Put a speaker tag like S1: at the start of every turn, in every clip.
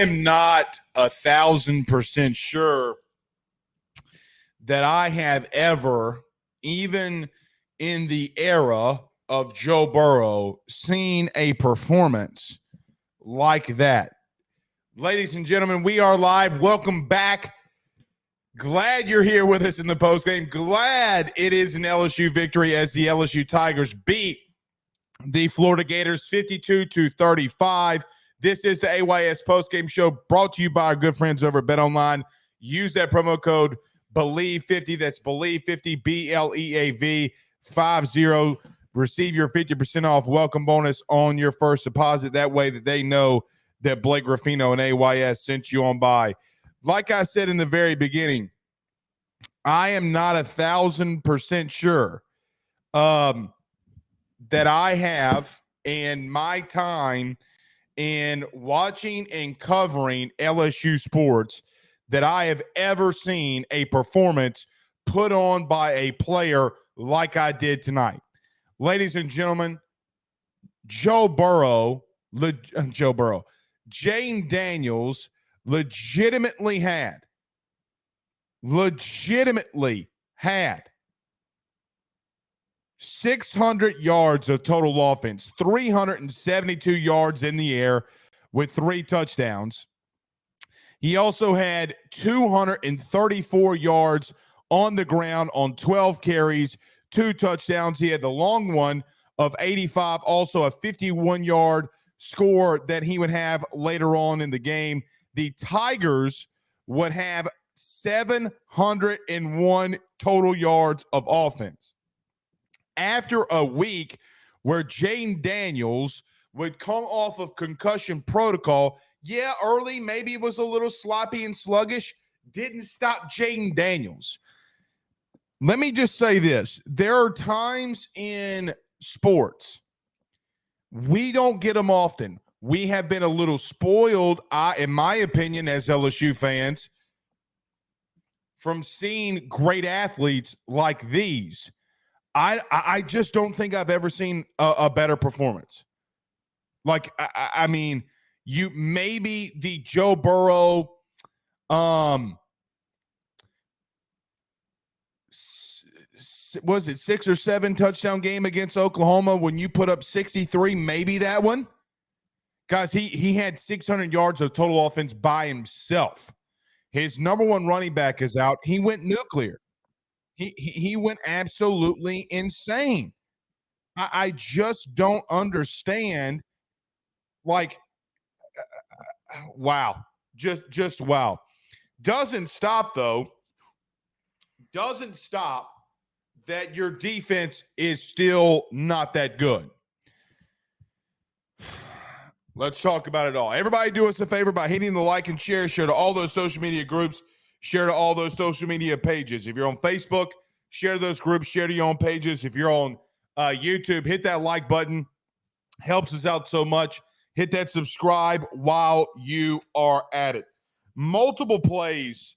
S1: am not 1,000% sure that I have ever, even in the era of Joe Burrow, seen a performance like that. Ladies and gentlemen, we are live. Welcome back. Glad you're here with us in the postgame. Glad it is an LSU victory as the LSU Tigers beat the Florida Gators 52-35. This is the AYS postgame show brought to you by our good friends over at BetOnline. Use that promo code BELIEVE50. That's BELIEVE50, BLEAV 50. Receive your 50% off welcome bonus on your first deposit. That way that they know that Blake Ruffino and AYS sent you on by. Like I said in the very beginning, I am not 1,000% sure that I have in my time in watching and covering LSU sports that I have ever seen a performance put on by a player like I did tonight. Ladies and gentlemen, Jayden Daniels legitimately had 600 yards of total offense, 372 yards in the air with 3 touchdowns. He also had 234 yards on the ground on 12 carries, 2 touchdowns. He had the long one of 85, also a 51-yard score that he would have later on in the game. The Tigers would have 701 total yards of offense. After a week where Jayden Daniels would come off of concussion protocol, yeah, early, maybe it was a little sloppy and sluggish, didn't stop Jayden Daniels. Let me just say this. There are times in sports, we don't get them often. We have been a little spoiled, in my opinion, as LSU fans, from seeing great athletes like these. I just don't think I've ever seen a better performance. Like, I mean, you maybe the Joe Burrow was it 6 or 7 touchdown game against Oklahoma when you put up 63, maybe that one. Guys, he had 600 yards of total offense by himself. His number one running back is out. He went nuclear. He went absolutely insane. I just don't understand. Like, wow. Just wow. Doesn't stop, though. Doesn't stop that your defense is still not that good. Let's talk about it all. Everybody do us a favor by hitting the like and share to all those social media groups, share to all those social media pages. If you're on Facebook, share those groups, share to your own pages. If you're on YouTube, hit that like button. Helps us out so much. Hit that subscribe while you are at it. Multiple plays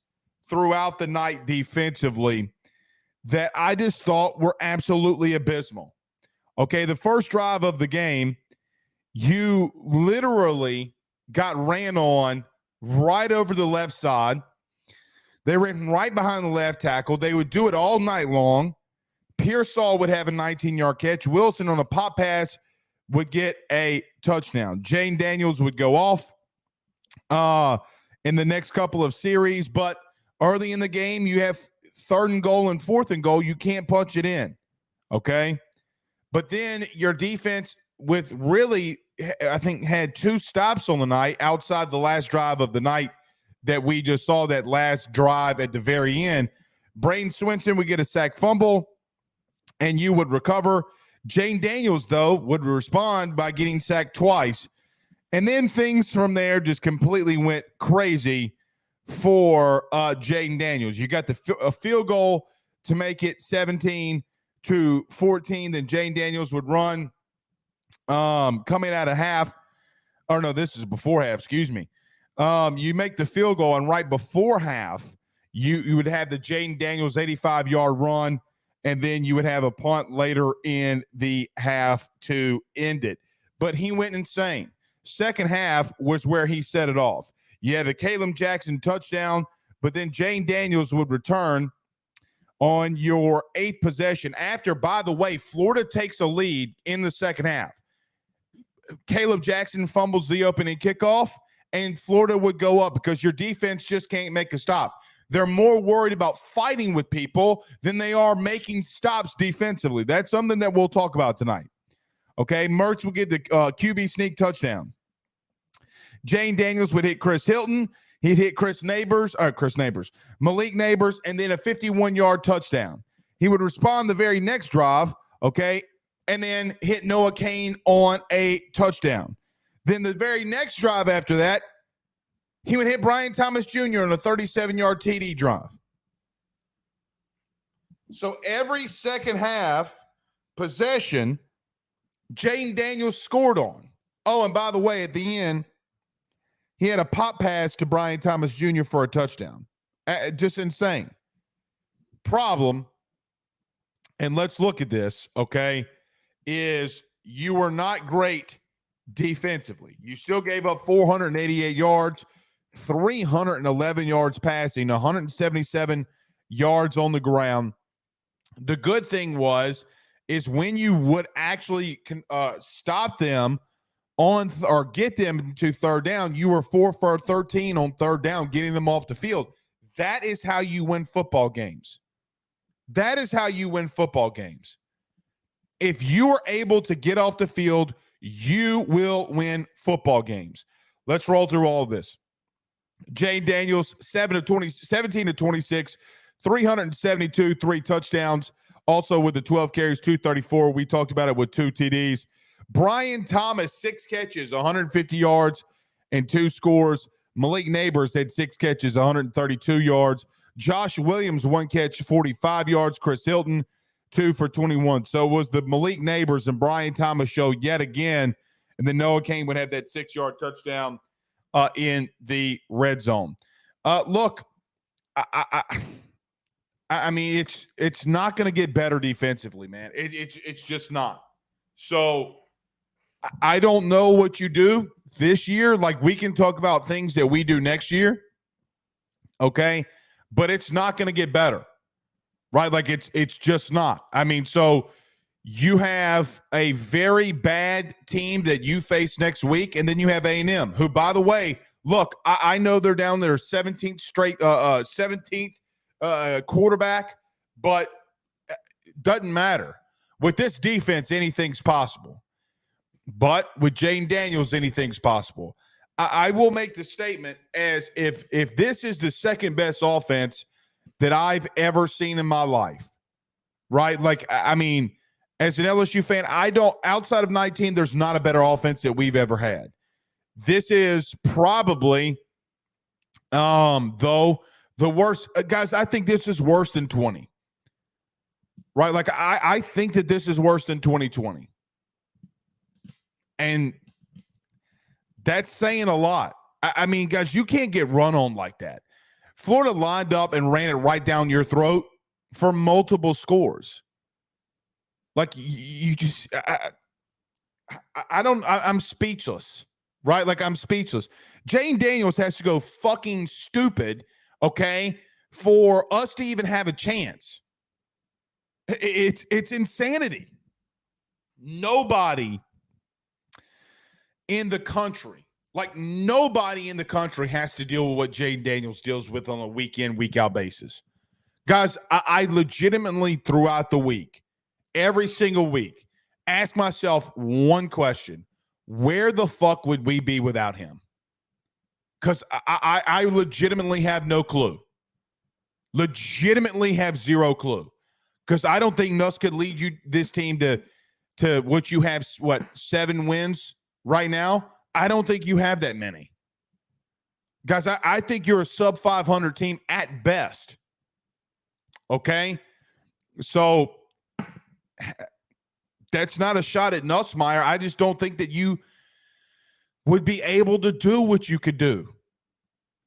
S1: throughout the night defensively that I just thought were absolutely abysmal. Okay, the first drive of the game, you literally got ran on right over the left side. They ran right behind the left tackle. They would do it all night long. Pearsall would have a 19-yard catch. Wilson on a pop pass would get a touchdown. Jayden Daniels would go off in the next couple of series, but early in the game, you have 3rd and goal and 4th and goal. You can't punch it in, okay? But then your defense with really, I think, had 2 stops on the night outside the last drive of the night that we just saw, that last drive at the very end. Braden Swinson would get a sack fumble, and you would recover. Jayden Daniels, though, would respond by getting sacked twice. And then things from there just completely went crazy for Jayden Daniels. You got a field goal to make it 17-14. Then Jayden Daniels would run coming out of half. Or no, this is before half, excuse me. You make the field goal, and right before half, you would have the Jayden Daniels 85-yard run, and then you would have a punt later in the half to end it. But he went insane. Second half was where he set it off. You had the Caleb Jackson touchdown, but then Jayden Daniels would return on your 8th possession after, by the way, Florida takes a lead in the second half. Caleb Jackson fumbles the opening kickoff, and Florida would go up because your defense just can't make a stop. They're more worried about fighting with people than they are making stops defensively. That's something that we'll talk about tonight. Okay, Mertz will get the QB sneak touchdown. Jayden Daniels would hit Chris Hilton. He'd hit Malik Neighbors, and then a 51-yard touchdown. He would respond the very next drive, okay, and then hit Noah Cain on a touchdown. Then the very next drive after that, he would hit Brian Thomas Jr. on a 37-yard TD drive. So every second half possession, Jayden Daniels scored on. Oh, and by the way, at the end, he had a pop pass to Brian Thomas Jr. for a touchdown. Just insane. Problem, and let's look at this, okay, is you were not great defensively. You still gave up 488 yards, 311 yards passing, 177 yards on the ground. The good thing is when you would actually stop them on or get them to third down, you were 4 for 13 on third down, getting them off the field. That is how you win football games. That is how you win football games. If you are able to get off the field, you will win football games. Let's roll through all of this. Jayden Daniels, 17 to 26, 372, 3 touchdowns. Also with the 12 carries, 234. We talked about it with 2 TDs. Brian Thomas, 6 catches, 150 yards, and 2 scores. Malik Neighbors had 6 catches, 132 yards. Josh Williams, 1 catch, 45 yards. Chris Hilton, 2 for 21. So it was the Malik Neighbors and Brian Thomas show yet again. And then Noah Cain would have that 6-yard touchdown in the red zone. Look, I mean, it's not going to get better defensively, man. It's just not. So I don't know what you do this year. Like, we can talk about things that we do next year, okay? But it's not going to get better, right? Like, it's just not. I mean, so you have a very bad team that you face next week, and then you have A&M, who, by the way, look, I know they're down there 17th straight, 17th quarterback, but doesn't matter. With this defense, anything's possible. But with Jayden Daniels, anything's possible. I will make the statement as if this is the second best offense that I've ever seen in my life, right? Like, I mean, as an LSU fan, outside of 19, there's not a better offense that we've ever had. This is probably, though, the worst. Guys, I think this is worse than 20. Right? Like, I think that this is worse than 2020. And that's saying a lot. I mean, guys, you can't get run on like that. Florida lined up and ran it right down your throat for multiple scores. Like, you just, I'm speechless, right? Like, I'm speechless. Jayden Daniels has to go fucking stupid, okay, for us to even have a chance. It's insanity. Nobody in the country, like nobody in the country has to deal with what Jayden Daniels deals with on a week in, week out basis. Guys, I legitimately throughout the week, every single week, ask myself one question. Where the fuck would we be without him? Because I legitimately have no clue. Legitimately have zero clue. Because I don't think Nuss could lead this team to what you have, 7 wins right now? I don't think you have that many. Guys, I think you're a sub-500 team at best. Okay? So that's not a shot at Nussmeier. I just don't think that you would be able to do what you could do.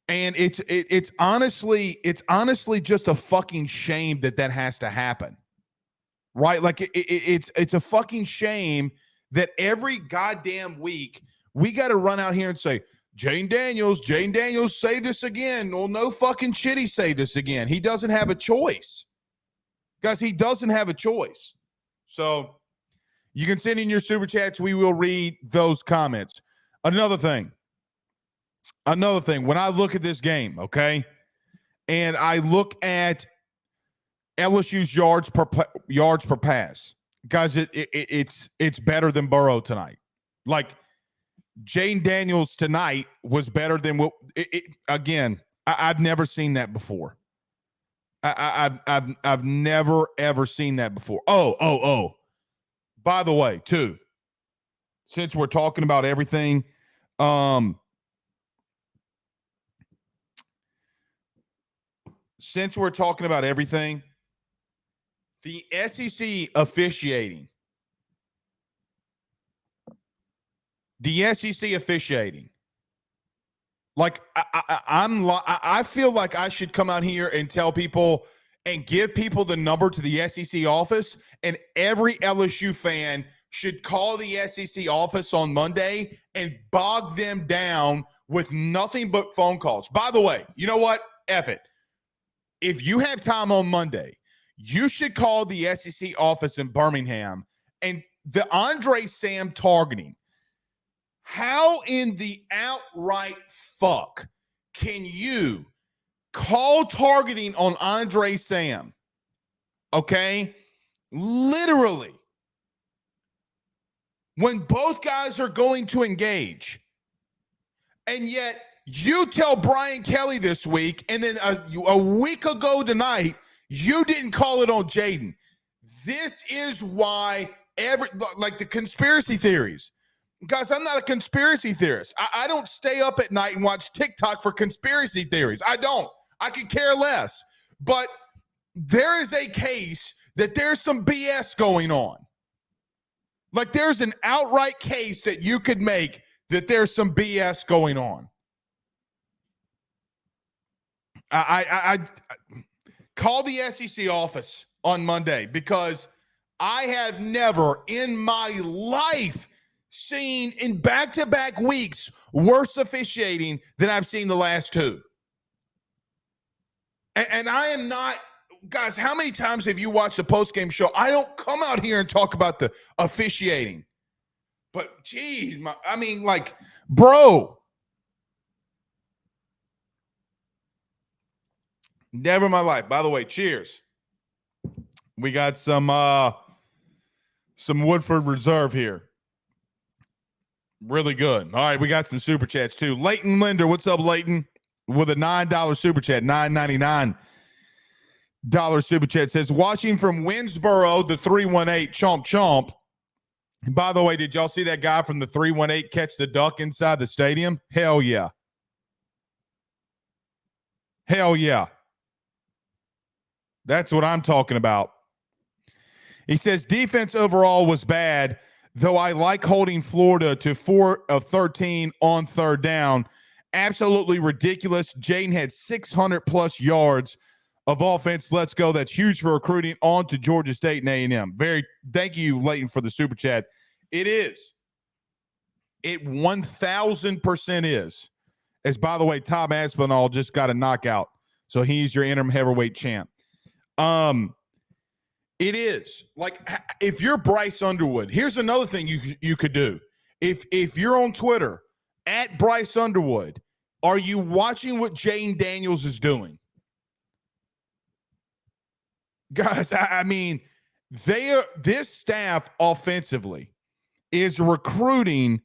S1: And it's honestly just a fucking shame that has to happen, right? Like it's a fucking shame that every goddamn week we got to run out here and say Jayden Daniels saved us again. Well, no fucking shit, he saved us again. He doesn't have a choice. Guys, he doesn't have a choice. So you can send in your super chats. We will read those comments. Another thing, when I look at this game, okay, and I look at LSU's yards per pass, guys, it's better than Burrow tonight. Like, Jayden Daniels tonight was better than what. Again, I've never seen that before. I've never ever seen that before. Oh. By the way, too, since we're talking about everything, the SEC officiating. Like, I feel like I should come out here and tell people and give people the number to the SEC office, and every LSU fan should call the SEC office on Monday and bog them down with nothing but phone calls. By the way, you know what? F it. If you have time on Monday, you should call the SEC office in Birmingham and the Andre Sam targeting. How in the outright fuck can you call targeting on Andre Sam? Okay? Literally. When both guys are going to engage. And yet you tell Brian Kelly this week, and then a week ago tonight, you didn't call it on Jayden. This is why the conspiracy theories. Guys, I'm not a conspiracy theorist. I don't stay up at night and watch TikTok for conspiracy theories. I don't. I could care less. But there is a case that there's some BS going on. Like, there's an outright case that you could make that there's some BS going on. I call the SEC office on Monday, because I have never in my life seen in back-to-back weeks worse officiating than I've seen the last two. And I am not, guys, how many times have you watched a postgame show? I don't come out here and talk about the officiating. But, geez, bro. Never in my life. By the way, cheers. We got some Woodford Reserve here. Really good. All right, we got some super chats too. Leighton Linder, what's up, Leighton? With a $9 super chat, $9.99 super chat, says, watching from Winsboro, the 318, chomp. By the way, did y'all see that guy from the 318 catch the duck inside the stadium? Hell yeah. That's what I'm talking about. He says, defense overall was bad, though I like holding Florida to 4 of 13 on third down. Absolutely ridiculous. Jayden had 600-plus yards of offense. Let's go. That's huge for recruiting on to Georgia State and A&M. Thank you, Leighton, for the super chat. It is. It 1,000% is. As, by the way, Tom Aspinall just got a knockout, so he's your interim heavyweight champ. It is. Like, if you're Bryce Underwood, here's another thing you could do. If you're on Twitter, at Bryce Underwood, are you watching what Jayden Daniels is doing? Guys, I mean, this staff offensively is recruiting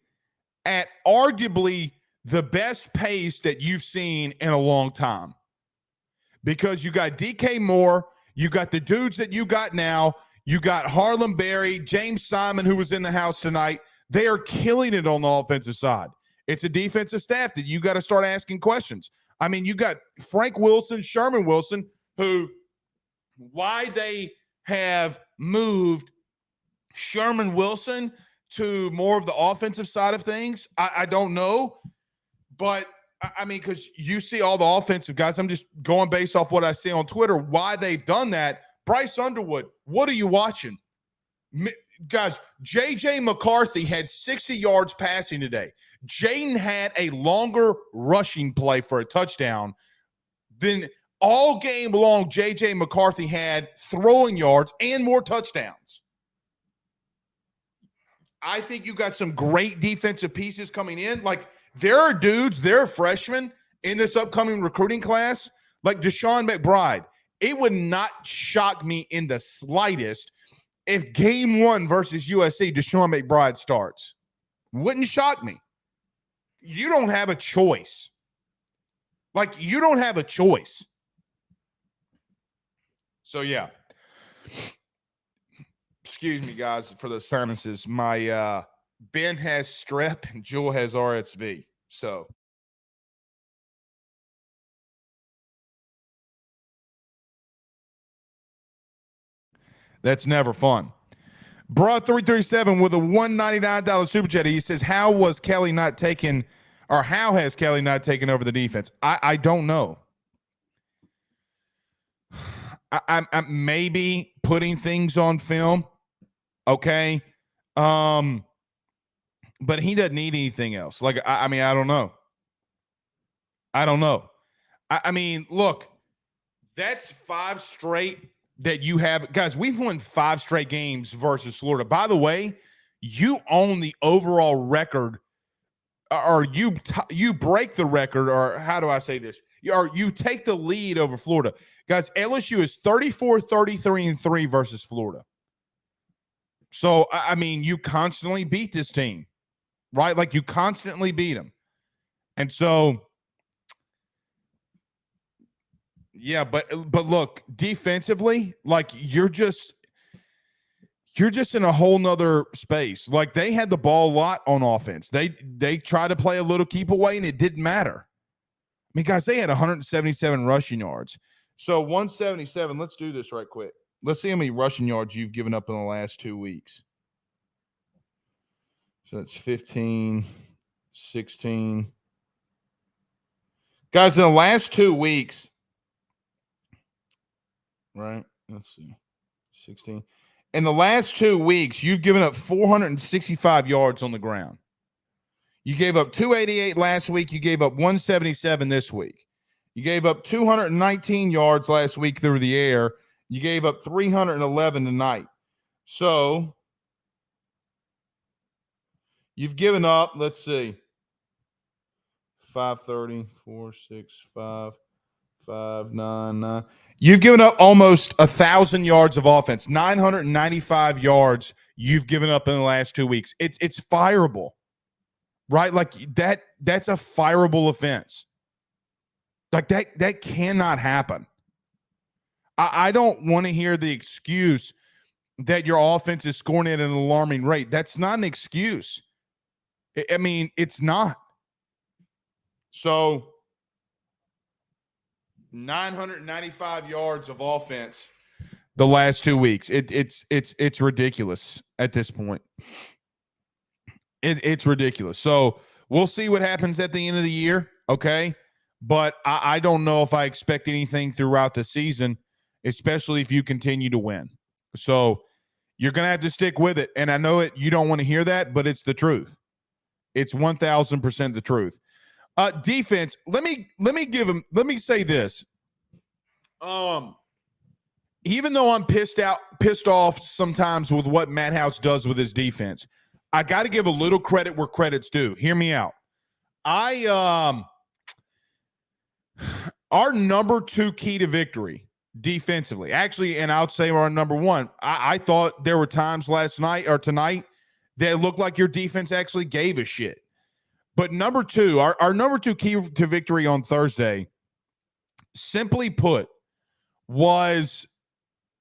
S1: at arguably the best pace that you've seen in a long time. Because you got DK Moore, you got the dudes that you got now, you got Harlem Berry, James Simon, who was in the house tonight. They are killing it on the offensive side. It's a defensive staff that you got to start asking questions. I mean, you got Frank Wilson, Sherman Wilson, why they have moved Sherman Wilson to more of the offensive side of things, I don't know. But, I mean, because you see all the offensive guys. I'm just going based off what I see on Twitter, why they've done that. Bryce Underwood, what are you watching? Guys, J.J. McCarthy had 60 yards passing today. Jayden had a longer rushing play for a touchdown than all game long J.J. McCarthy had throwing yards and more touchdowns. I think you got some great defensive pieces coming in. Like, there are dudes, there are freshmen in this upcoming recruiting class, like Deshaun McBride. It would not shock me in the slightest if game 1 versus USC, Deshaun McBride starts. Wouldn't shock me. You don't have a choice. Like, you don't have a choice. So, yeah. Excuse me, guys, for the sinuses. My Ben has strep and Jewel has RSV. So, that's never fun. Broad 337 with a $199 super chat. He says, how has Kelly not taken over the defense? I don't know. I'm maybe putting things on film. Okay. But he doesn't need anything else. Like, I mean, I don't know. I mean, look, that's 5 straight that you have. Guys, we've won 5 straight games versus Florida. By the way, you own the overall record, or you break the record, or how do I say this? You take the lead over Florida. Guys, LSU is 34-33-3 versus Florida. So, I mean, you constantly beat this team, right? Like, you constantly beat them. And so, yeah, but look, defensively, like, you're just in a whole nother space. Like, they had the ball a lot on offense. They tried to play a little keep away, and it didn't matter. I mean, guys, they had 177 rushing yards. So 177, let's do this right quick. Let's see how many rushing yards you've given up in the last 2 weeks. So it's 15, 16. Guys, in the last 2 weeks, right? Let's see. 16. In the last 2 weeks, you've given up 465 yards on the ground. You gave up 288 last week. You gave up 177 this week. You gave up 219 yards last week through the air. You gave up 311 tonight. So you've given up, let's see, 530, 4, 6, 5, 5, 9, 9. You've given up almost 1,000 yards of offense, 995 yards you've given up in the last 2 weeks. It's fireable, right? Like, that's a fireable offense. Like, that cannot happen. I don't want to hear the excuse that your offense is scoring at an alarming rate. That's not an excuse. I mean, it's not. So 995 yards of offense the last 2 weeks. It's ridiculous at this point. It's ridiculous. So we'll see what happens at the end of the year, okay? But I don't know if I expect anything throughout the season, especially if you continue to win. So you're going to have to stick with it. And I know you don't want to hear that, but it's the truth. It's 1,000% the truth. Defense, let me say this. Even though I'm pissed off sometimes with what Matt House does with his defense, I got to give a little credit where credit's due. Hear me out. Our number 2 key to victory defensively, actually, and I would say our number 1. I thought there were times last night or tonight that it looked like your defense actually gave a shit. But number 2, our number 2 key to victory on Thursday, simply put, was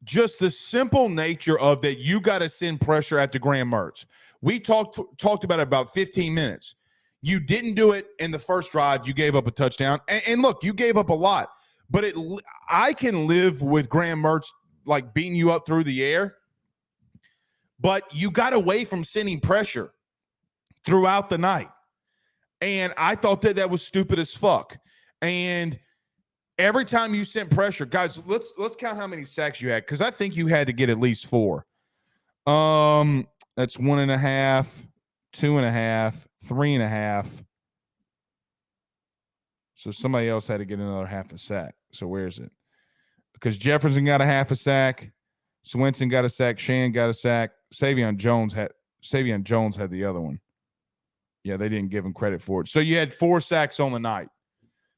S1: just the simple nature of that you got to send pressure at the Graham Mertz. We talked about it about 15 minutes. You didn't do it in the first drive. You gave up a touchdown. And look, you gave up a lot. But I can live with Graham Mertz, like, beating you up through the air. But you got away from sending pressure throughout the night. And I thought that was stupid as fuck. And every time you sent pressure, guys, let's count how many sacks you had, because I think you had to get at least 4. That's 1.5, 2.5, 3.5. So somebody else had to get another half a sack. So where is it? Because Jefferson got a half a sack, Swenson got a sack, Shan got a sack, Savion Jones had the other one. Yeah, they didn't give him credit for it. So you had 4 sacks on the night.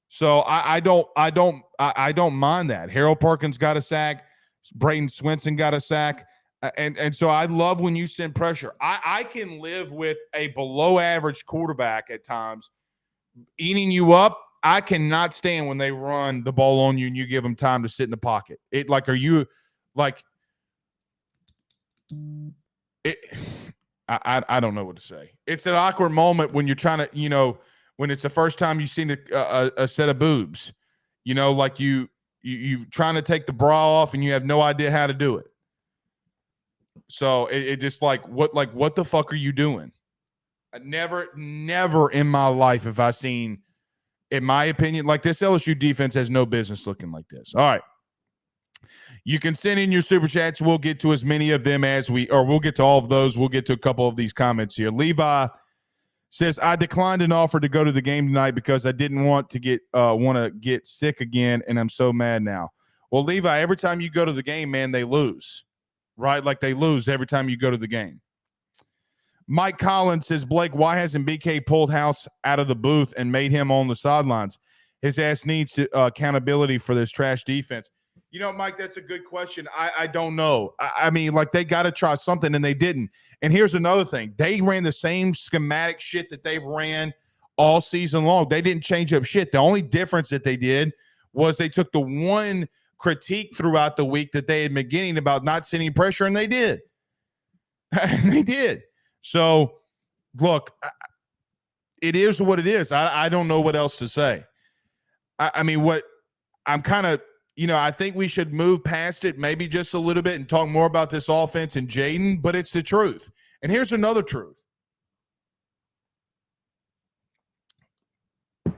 S1: So I don't mind that. Harold Perkins got a sack, Brayton Swenson got a sack. And so I love when you send pressure. I can live with a below average quarterback at times eating you up. I cannot stand when they run the ball on you and you give them time to sit in the pocket. Are you like it? I don't know what to say. It's an awkward moment when you're trying to, when it's the first time you've seen a set of boobs, like you trying to take the bra off and you have no idea how to do it. So it just what the fuck are you doing? Never in my life have I seen, in my opinion, like this LSU defense has no business looking like this. All right. You can send in your super chats. We'll get to as many of them we'll get to all of those. We'll get to a couple of these comments here. Levi says, I declined an offer to go to the game tonight because I didn't want to get sick again, and I'm so mad now. Well, Levi, every time you go to the game, man, they lose, right? Like they lose every time you go to the game. Mike Collins says, Blake, why hasn't BK pulled House out of the booth and made him on the sidelines? His ass needs accountability for this trash defense. Mike, that's a good question. I don't know. I mean, they got to try something, and they didn't. And here's another thing. They ran the same schematic shit that they've ran all season long. They didn't change up shit. The only difference that they did was they took the one critique throughout the week that they had been getting about not sending pressure, and they did. And they did. So, look, it is what it is. I don't know what else to say. I mean, what I'm kind of, I think we should move past it maybe just a little bit and talk more about this offense and Jayden, but it's the truth. And here's another truth. And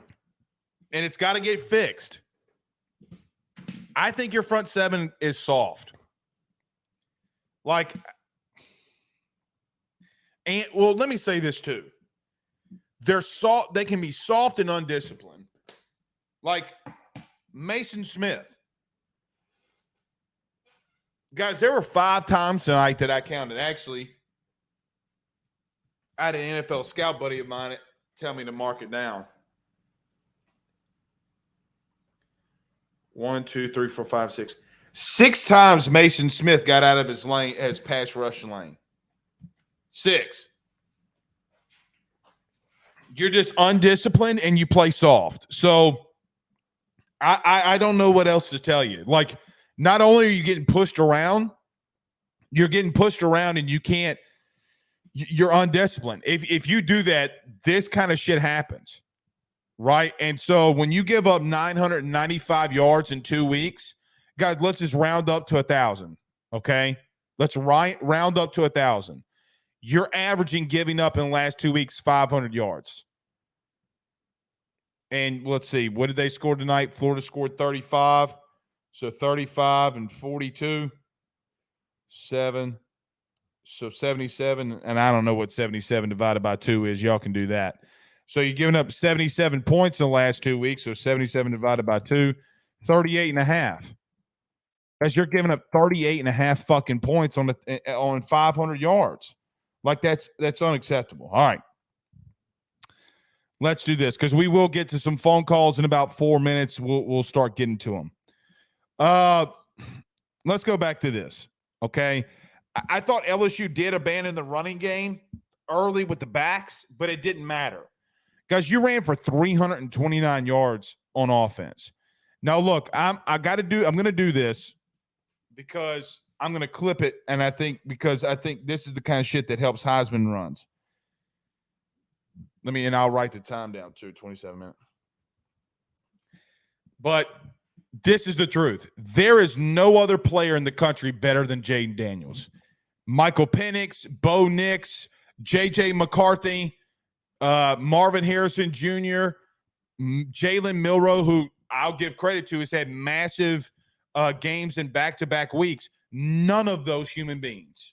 S1: it's got to get fixed. I think your front seven is soft. And let me say this too. They're soft. They can be soft and undisciplined. Like Mason Smith. Guys, there were 5 times tonight that I counted. Actually, I had an NFL scout buddy of mine tell me to mark it down. 1, 2, 3, 4, 5, 6. 6 times Mason Smith got out of his lane, his pass rushing lane. 6. You're just undisciplined and you play soft. So I don't know what else to tell you. Not only are you getting pushed around, you're getting pushed around and you're undisciplined. If you do that, this kind of shit happens. Right? And so when you give up 995 yards in 2 weeks, guys, let's just round up to 1,000. Okay? Let's round up to 1,000. You're averaging giving up in the last 2 weeks 500 yards. And let's see, what did they score tonight? Florida scored 35. So 35 and 42. 7. So 77. And I don't know what 77 divided by 2 is. Y'all can do that. So you're giving up 77 points in the last 2 weeks. So 77 divided by 2, 38.5. Guys, you're giving up 38.5 fucking points on 500 yards. That's unacceptable. All right. Let's do this because we will get to some phone calls in about 4 minutes. We'll start getting to them. Let's go back to this. Okay. I thought LSU did abandon the running game early with the backs, but it didn't matter. Guys, you ran for 329 yards on offense. Now, look, I'm going to do this because I'm going to clip it, and I think this is the kind of shit that helps Heisman runs. And I'll write the time down too, 27 minutes. But this is the truth. There is no other player in the country better than Jayden Daniels. Michael Penix, Bo Nix, J.J. McCarthy, Marvin Harrison Jr., Jalen Milroe, who I'll give credit to, has had massive games in back-to-back weeks. None of those human beings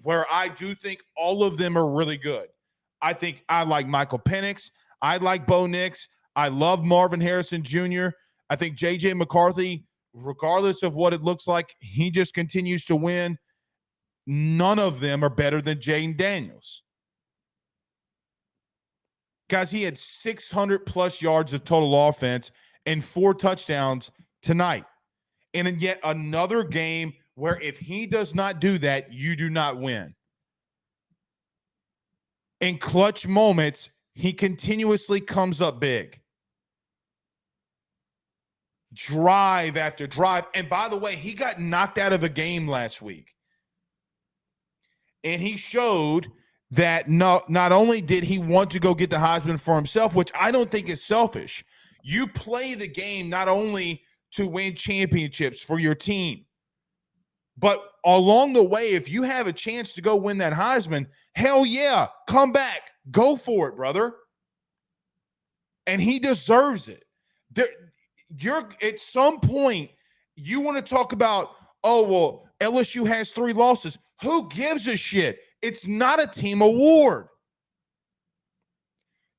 S1: where I do think all of them are really good. I think I like Michael Penix. I like Bo Nix. I love Marvin Harrison Jr. I think J.J. McCarthy, regardless of what it looks like, he just continues to win. None of them are better than Jayden Daniels. Guys, he had 600-plus yards of total offense and 4 touchdowns tonight. And in yet another game where if he does not do that, you do not win. In clutch moments, he continuously comes up big. Drive after drive. And by the way, he got knocked out of a game last week. And he showed that not only did he want to go get the Heisman for himself, which I don't think is selfish. You play the game not only to win championships for your team, but along the way, if you have a chance to go win that Heisman, hell yeah, come back. Go for it, brother. And he deserves it. You're at some point, you want to talk about, oh, well, LSU has 3 losses. Who gives a shit? It's not a team award.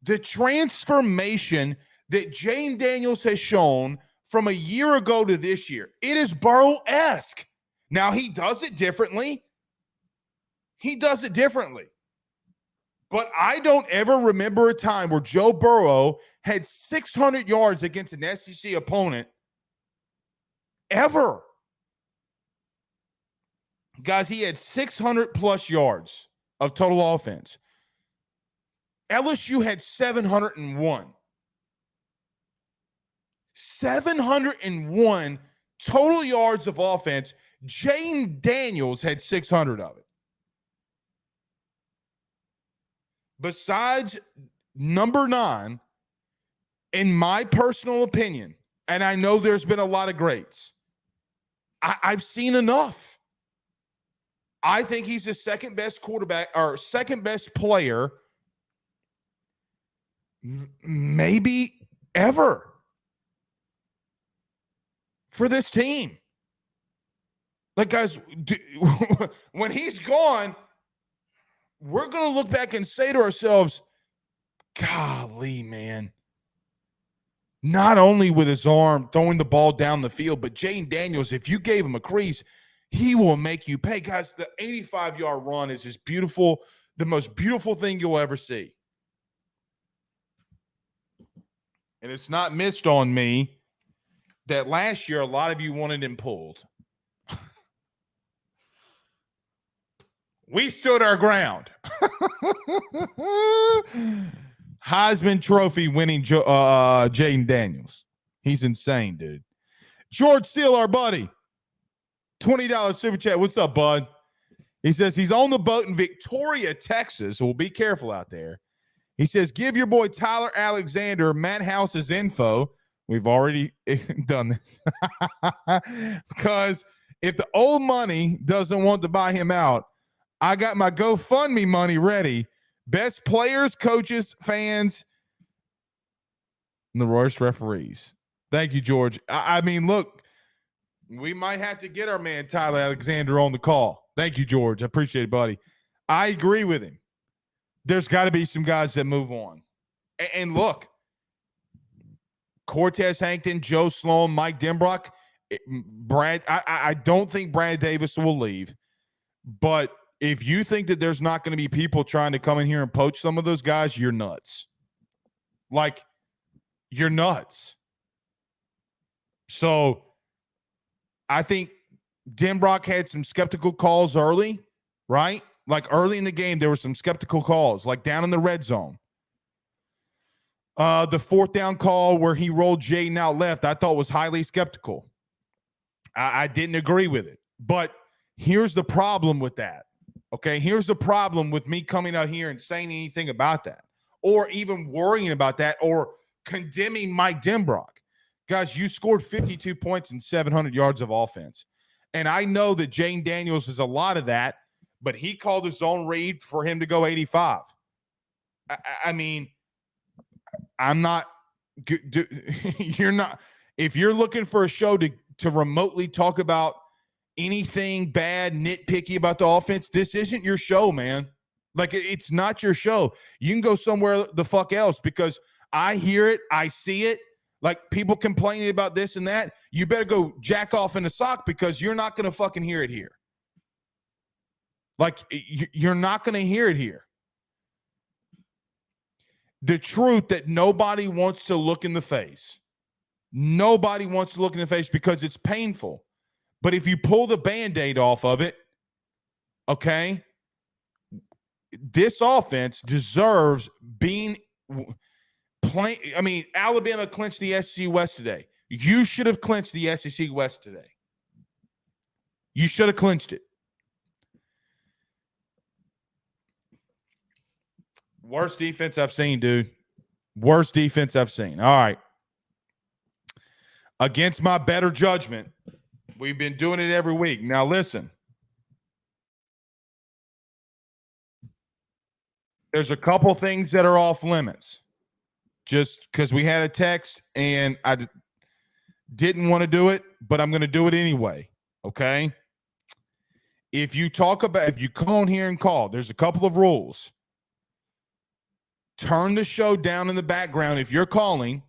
S1: The transformation that Jayden Daniels has shown from a year ago to this year, it is Burrow-esque. Now, he does it differently. But I don't ever remember a time where Joe Burrow had 600 yards against an SEC opponent ever. Guys, he had 600-plus yards of total offense. LSU had 701. 701 total yards of offense. Jayden Daniels had 600 of it. Besides number 9, in my personal opinion, and I know there's been a lot of greats, I've seen enough. I think he's the second best quarterback or second best player maybe ever for this team. Like, guys, when he's gone, we're going to look back and say to ourselves, golly, man. Not only with his arm throwing the ball down the field, but Jayden Daniels, if you gave him a crease, he will make you pay. Guys, the 85-yard run is just beautiful, the most beautiful thing you'll ever see. And it's not missed on me that last year a lot of you wanted him pulled. We stood our ground. Heisman Trophy winning Jayden Daniels. He's insane, dude. George Steele, our buddy. $20 super chat. What's up, bud? He says he's on the boat in Victoria, Texas. So we'll be careful out there. He says, give your boy Tyler Alexander Matt House's info. We've already done this. Because if the old money doesn't want to buy him out, I got my GoFundMe money ready. Best players, coaches, fans, and the worst referees. Thank you, George. I mean, look, we might have to get our man Tyler Alexander on the call. Thank you, George. I appreciate it, buddy. I agree with him. There's got to be some guys that move on. And look, Cortez Hankton, Joe Sloan, Mike Denbrock, Brad. I don't think Brad Davis will leave, but if you think that there's not going to be people trying to come in here and poach some of those guys, you're nuts. Like, you're nuts. So I think Denbrock had some skeptical calls early, right? Like early in the game, there were some skeptical calls, like down in the red zone. The 4th down call where he rolled Jayden out left, I thought was highly skeptical. I didn't agree with it. But here's the problem with that. Okay, here's the problem with me coming out here and saying anything about that or even worrying about that or condemning Mike Denbrock. Guys, you scored 52 points and 700 yards of offense. And I know that Jayden Daniels is a lot of that, but he called his own read for him to go 85. I mean, I'm not – you're not – if you're looking for a show to remotely talk about anything bad, nitpicky about the offense, this isn't your show, man. Like, it's not your show. You can go somewhere the fuck else because I hear it. I see it. Like, people complaining about this and that. You better go jack off in the sock because you're not going to fucking hear it here. Like, you're not going to hear it here. The truth that nobody wants to look in the face. Nobody wants to look in the face because it's painful. But if you pull the Band-Aid off of it, okay, this offense deserves being playing. I mean, Alabama clinched the SEC West today. You should have clinched the SEC West today. You should have clinched it. Worst defense I've seen, dude. Worst defense I've seen. All right. Against my better judgment, we've been doing it every week. Now, listen. There's a couple things that are off limits. Just because we had a text and I didn't want to do it, but I'm going to do it anyway. Okay? If you call on here and call, there's a couple of rules. Turn the show down in the background. If you're calling,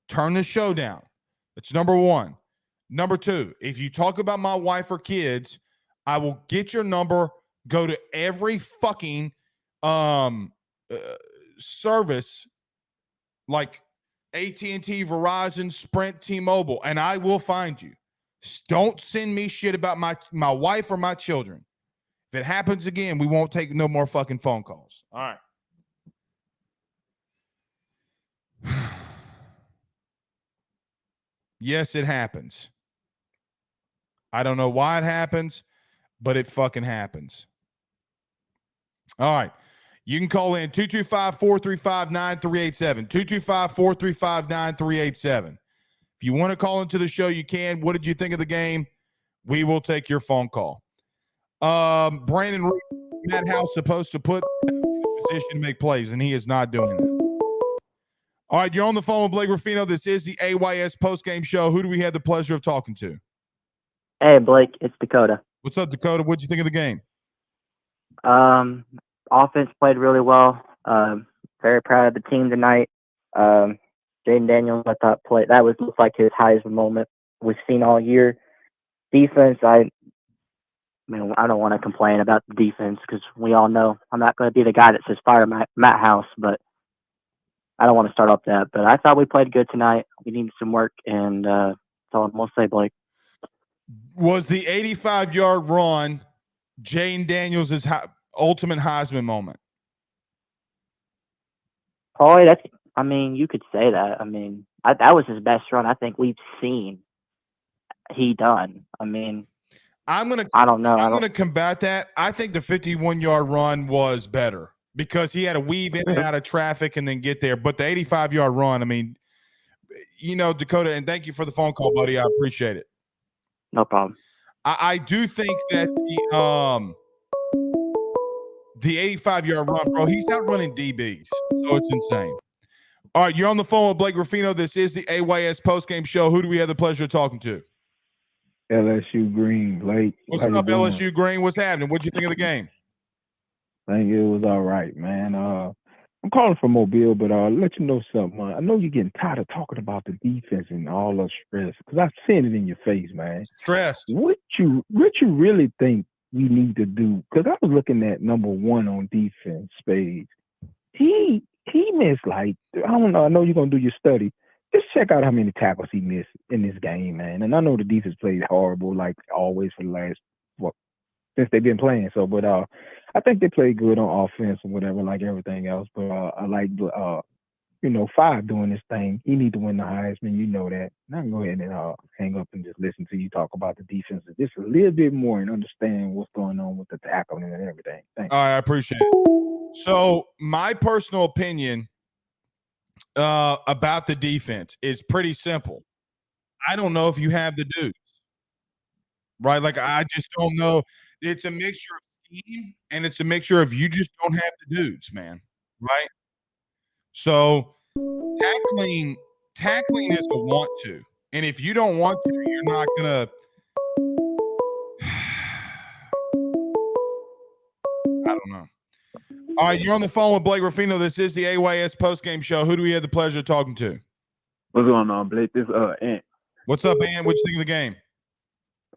S1: turn the show down. That's number one. Number two, if you talk about my wife or kids, I will get your number, go to every fucking service like AT&T, Verizon, Sprint, T-Mobile, and I will find you. Don't send me shit about my wife or my children. If it happens again, we won't take no more fucking phone calls. All right. Yes, it happens. I don't know why it happens, but it fucking happens. All right. You can call in 225-435-9387. 225-435-9387. If you want to call into the show, you can. What did you think of the game? We will take your phone call. Brandon, Matt House supposed to put in a position to make plays, and he is not doing that. All right, you're on the phone with Blake Ruffino. This is the AYS postgame show. Who do we have the pleasure of talking to?
S2: Hey, Blake, it's Dakota.
S1: What's up, Dakota? What'd you think of the game?
S2: Offense played really well. Very proud of the team tonight. Jayden Daniels, I thought looked like his Heisman moment we've seen all year. Defense, I don't want to complain about the defense because we all know I'm not going to be the guy that says fire Matt House, but I don't want to start off that. But I thought we played good tonight. We needed some work, and that's all I'm going to say, Blake.
S1: Was the 85-yard run Jayden Daniels' ultimate Heisman moment?
S2: Probably you could say that. That was his best run I think we've seen he done. I don't know.
S1: I'm gonna combat that. I think the 51-yard run was better because he had to weave in and out of traffic and then get there. But the 85-yard run, Dakota, and thank you for the phone call, buddy. I appreciate it.
S2: No problem.
S1: I do think that the 85-yard run, bro, he's outrunning DBs, so it's insane. All right, you're on the phone with Blake Ruffino. This is the AYS postgame show. Who do we have the pleasure of talking to?
S3: LSU Green, Blake.
S1: What's up, LSU Green? What's happening? What'd you think of the game?
S3: I think it was all right, man. I'm calling from Mobile, but I'll let you know something. I know you're getting tired of talking about the defense and all the stress because I've seen it in your face, man.
S1: Stressed. What
S3: you really think we need to do? Because I was looking at number one on defense, Spades. He missed I don't know. I know you're gonna do your study. Just check out how many tackles he missed in this game, man. And I know the defense played horrible, like always for the last since they've been playing. So, but I think they played good on offense or whatever, like everything else. But I like 5 doing this thing. He need to win the Heisman. You know that. And I can go ahead and hang up and just listen to you talk about the defense just a little bit more and understand what's going on with the tackling and everything. Thanks.
S1: All right, I appreciate it. So my personal opinion about the defense is pretty simple. I don't know if you have the dudes, right? Like, I just don't know. It's a mixture of scheme and it's a mixture of you just don't have the dudes, man, right? So tackling is a want to. And if you don't want to, you're not going to All right, you're on the phone with Blake Ruffino. This is the AYS postgame show. Who do we have the pleasure of talking to?
S4: What's going on, Blake? This Ant.
S1: What's up, Ant? What you think of the game?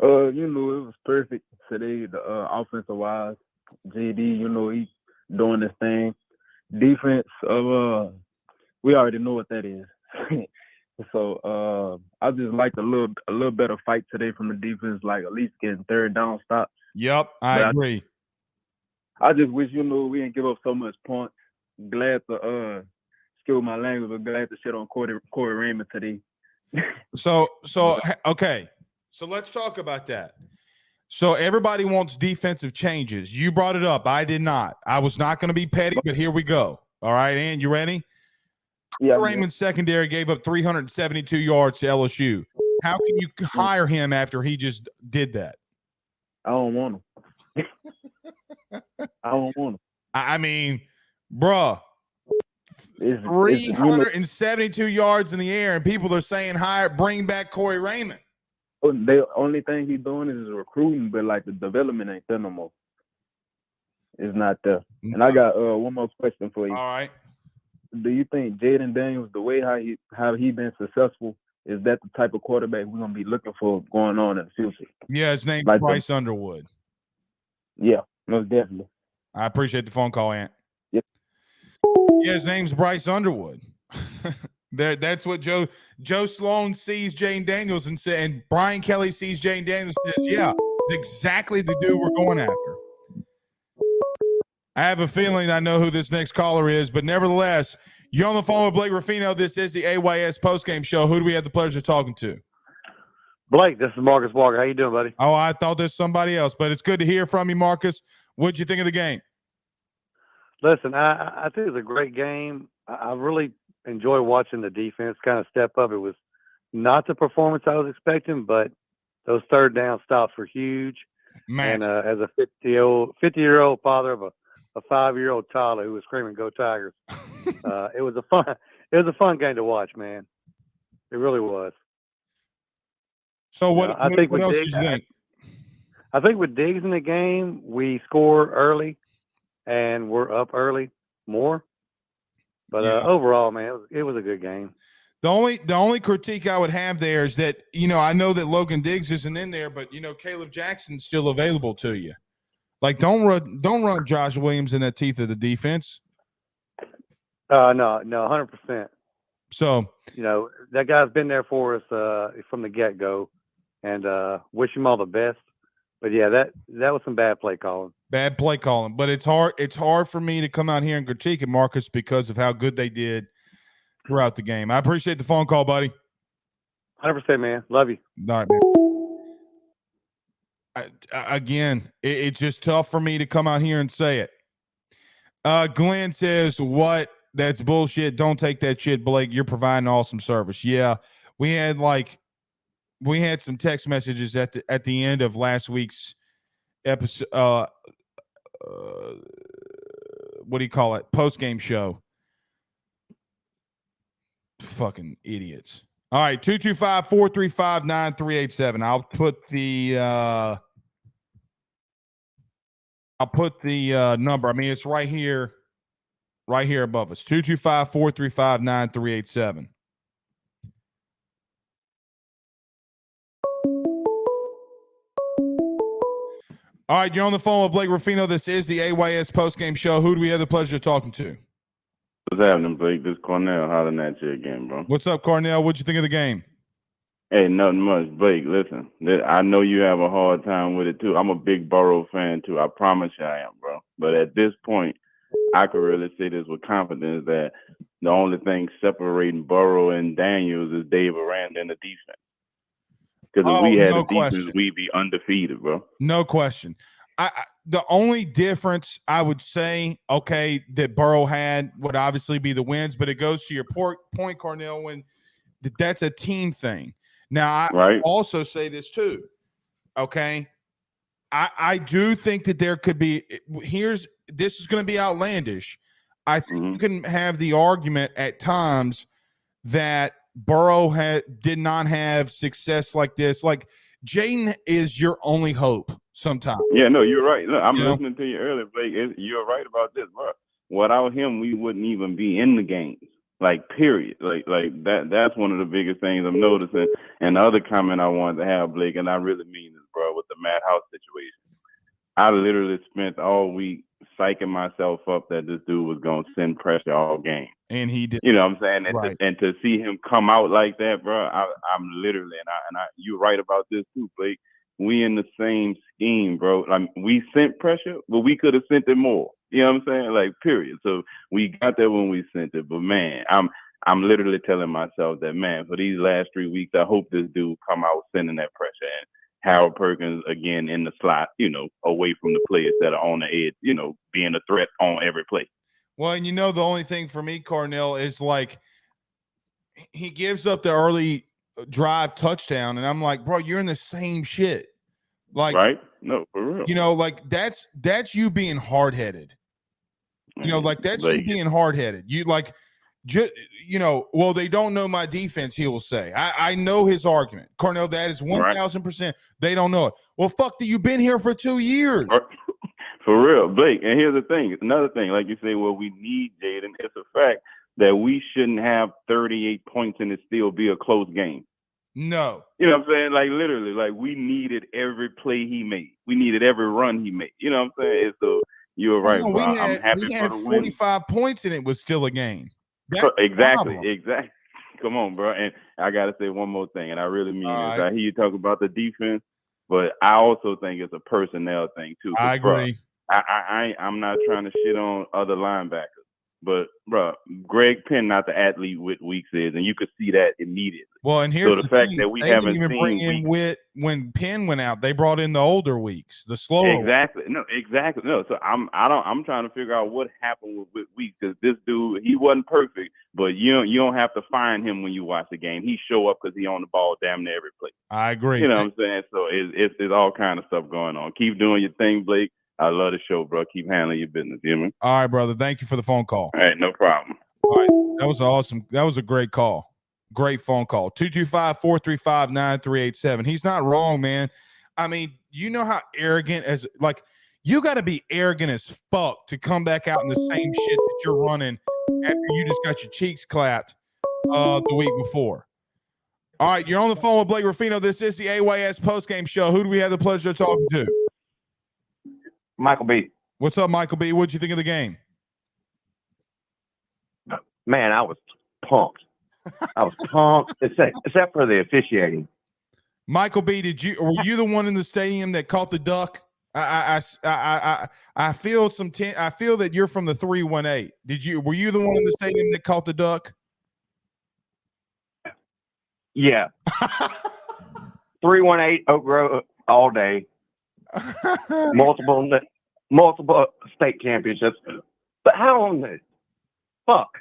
S4: You know, it was perfect today. The offensive wise, JD, you know, he's doing this thing. Defense, we already know what that is. So I just liked a little better fight today from the defense, like at least getting third down stops.
S1: Yep, I agree.
S4: I just wish, you know, we didn't give up so much points. Glad to skill my language, but glad to shit on Corey Raymond today.
S1: So okay. So let's talk about that. So everybody wants defensive changes. You brought it up. I did not. I was not going to be petty, but here we go. All right, Ann, you ready?
S4: Yeah.
S1: Raymond's secondary gave up 372 yards to LSU. How can you hire him after he just did that?
S4: I don't want him. I don't want him.
S1: I mean, bruh,
S4: It's
S1: 372 yards in the air, and people are saying, bring back Corey Raymond.
S4: The only thing he's doing is recruiting, but like the development ain't there no more. It's not there. And I got one more question for you.
S1: All right.
S4: Do you think Jayden Daniels, the way how he been successful, is that the type of quarterback we're gonna be looking for going on in the future?
S1: Yeah, his name's
S4: like
S1: Bryce Underwood.
S4: Yeah, most definitely.
S1: I appreciate the phone call, Ant.
S4: Yep.
S1: Yeah, his name's Bryce Underwood. That's what Joe Sloan sees Jayden Daniels and Brian Kelly sees Jayden Daniels and says, yeah, it's exactly the dude we're going after. I have a feeling I know who this next caller is, but nevertheless, you're on the phone with Blake Ruffino. This is the AYS postgame show. Who do we have the pleasure of talking to?
S5: Blake, this is Marcus Walker. How you doing, buddy?
S1: Oh, I thought there's somebody else, but it's good to hear from you, Marcus. What'd you think of the game?
S5: Listen, I think it was a great game. I really enjoy watching the defense kind of step up. It was not the performance I was expecting, but those third down stops were huge.
S1: Man,
S5: and as a 50-year-old father of a 5-year-old toddler who was screaming "Go Tigers," it was a fun game to watch, man. It really was.
S1: So what else did you think?
S5: I think with Diggs in the game, we score early, and we're up early more. But overall, man, it was a good game.
S1: The only critique I would have there is that, I know that Logan Diggs isn't in there, but Caleb Jackson's still available to you. Like, don't run Josh Williams in the teeth of the defense.
S5: No, 100%.
S1: So
S5: that guy's been there for us from the get-go, and wish him all the best. But yeah, that was some bad play calling.
S1: Bad play calling, but it's hard for me to come out here and critique it, Marcus, because of how good they did throughout the game. I appreciate the phone call, buddy.
S5: 100%, man. Love you.
S1: All right, man. Again, it's just tough for me to come out here and say it. Glenn says, what? That's bullshit. Don't take that shit, Blake. You're providing awesome service. Yeah, we had some text messages at the end of last week's episode. What do you call it? Post-game show. Fucking idiots. All right, 225-435-9387. I'll put the number. I mean, it's right here above us. 225-435-9387. All right, you're on the phone with Blake Ruffino. This is the AYS postgame show. Who do we have the pleasure of talking to?
S6: What's happening, Blake? This is Cornell hollering at you again, bro.
S1: What's up, Cornell? What'd you think of the game?
S6: Hey, nothing much. Blake, listen, I know you have a hard time with it, too. I'm a big Burrow fan, too. I promise you I am, bro. But at this point, I can really say this with confidence that the only thing separating Burrow and Daniels is Dave Aranda and the defense. Because if we had a defense, we'd be undefeated, bro.
S1: No question. The only difference I would say, okay, that Burrow had would obviously be the wins, but it goes to your point, Cornell, when that's a team thing. Now, I also say this too, okay? I do think that there could be – this is going to be outlandish. I think you can have the argument at times that Burrow did not have success like this. Like, Jayden is your only hope sometimes.
S6: Yeah, no, you're right. Look, I'm listening to you earlier, Blake. You're right about this, bro. without him, we wouldn't even be in the games. Like, period. Like that's one of the biggest things I'm noticing. And the other comment I wanted to have, Blake, and I really mean this, bro, with the Matt House situation. I literally spent all week psyching myself up that this dude was going to send pressure all game.
S1: And he did.
S6: You know what I'm saying? And,
S1: right.
S6: to see him come out like that, bro, I'm literally, and I you're right about this too, Blake. We in the same scheme, bro. Like, we sent pressure, but we could have sent it more. You know what I'm saying? Like, period. So we got there when we sent it. But, man, I'm literally telling myself that, man, for these last 3 weeks, I hope this dude come out sending that pressure. And Harold Perkins, again, in the slot, away from the players that are on the edge, being a threat on every play.
S1: Well, and the only thing for me, Carnell, is like he gives up the early drive touchdown, and I'm like, bro, you're in the same shit. Like,
S6: right? No, for real.
S1: Like that's you being hard-headed. Like that's you being hard-headed. You like, well, they don't know my defense, he will say. I know his argument. Carnell, that is 1,000%. They don't know it. Well, fuck, you've been here for 2 years.
S6: For real, Blake. And here's the thing. It's another thing. Like you say, well, we need Jayden. It's a fact that we shouldn't have 38 points and it still be a close game.
S1: No.
S6: You know what I'm saying? Like, literally, like, we needed every play he made. We needed every run he made. You know what I'm saying? And so you're right, bro. I'm happy
S1: we
S6: for
S1: had
S6: the
S1: 45 points and it was still a game.
S6: Exactly. Come on, bro. And I got to say one more thing, and I really mean this. I hear you talk about the defense, but I also think it's a personnel thing, too.
S1: I agree.
S6: Bro, I'm not trying to shit on other linebackers, but, bro, Greg Penn, not the athlete Whit Weeks is, and you could see that immediately.
S1: Well, and here's
S6: the fact that we haven't
S1: even bring in Whit when Penn went out. They brought in the older Weeks, the slower.
S6: Exactly. No. So I'm trying to figure out what happened with Weeks, because this dude, he wasn't perfect, but you don't have to find him when you watch the game. He show up because he on the ball damn near every play.
S1: I agree.
S6: You know what I'm saying? So it's all kind of stuff going on. Keep doing your thing, Blake. I love the show, bro. Keep handling your business. You hear me?
S1: All right, brother. Thank you for the phone call.
S6: All right, no problem.
S1: All right. That was awesome. That was a great call. Great phone call. 225-435-9387. He's not wrong, man. I mean, you know how arrogant you got to be arrogant as fuck to come back out in the same shit that you're running after you just got your cheeks clapped the week before. All right, you're on the phone with Blake Ruffino. This is the AYS postgame show. Who do we have the pleasure of talking to?
S7: Michael B.
S1: What's up, Michael B? What'd you think of the game?
S7: Man, I was pumped. Except for the officiating.
S1: Michael B, were you the one in the stadium that caught the duck? I feel I feel that you're from the 318. Were you the one in the stadium that caught the duck?
S7: Yeah. 318 Oak Grove all day. multiple state championships. But how on the fuck?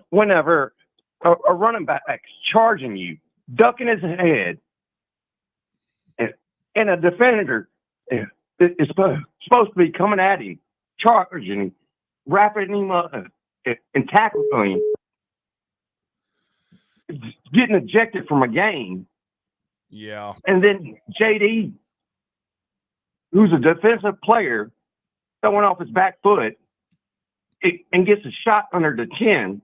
S7: Whenever a running back's charging you, ducking his head, and a defender is supposed to be coming at him, charging, wrapping him up, and tackling him, getting ejected from a game.
S1: Yeah.
S7: And then JD, who's a defensive player, throwing off his back foot and gets a shot under the chin.